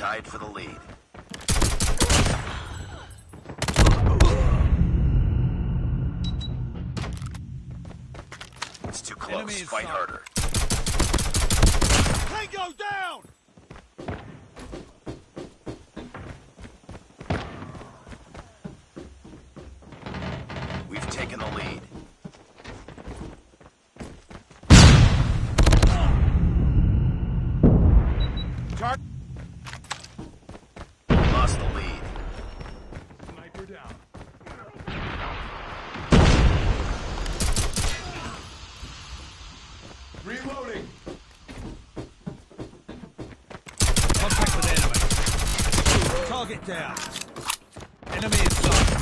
tied for the lead. It's too close. Fight harder. Tango down! We've taken the lead. Lost the lead. Sniper down. Reloading. Contact with enemy. Target down. Enemy in sight.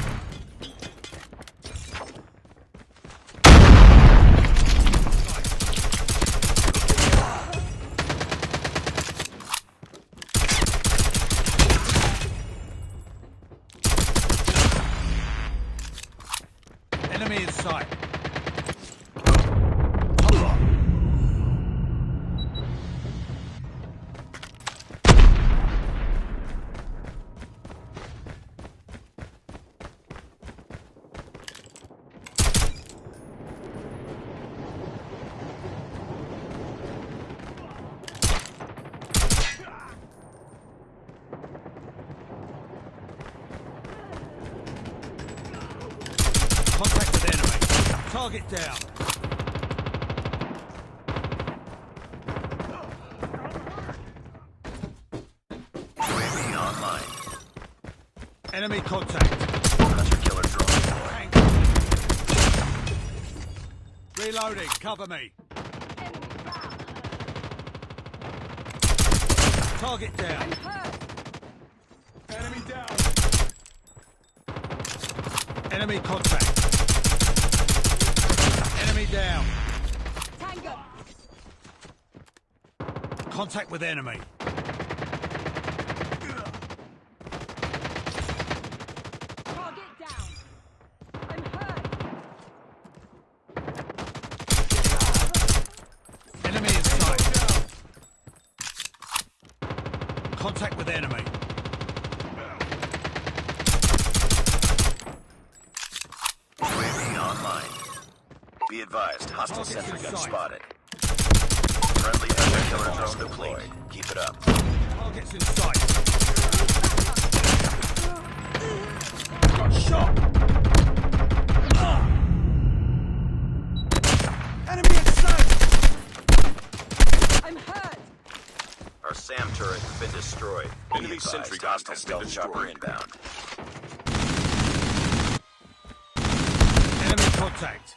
Enemy in sight. Contact with enemy. Target down. UAV online. Enemy contact. Hunter-killer drone deployed. Reloading. Cover me. Target down. Enemy down. Enemy contact. Enemy down. Tango. Contact with enemy. Target down. I'm hurt. Enemy in sight. Contact with enemy. UAV online. Be advised, hostile Target's sentry in gun sight. spotted. Friendly hunter-killer drone deployed. Keep it up. Target's in sight. Got shot. Enemy in sight. I'm hurt. Our SAM turret has been destroyed. Enemy Be advised, sentry gun hostile has been stealth chopper destroyed. inbound. Enemy contact.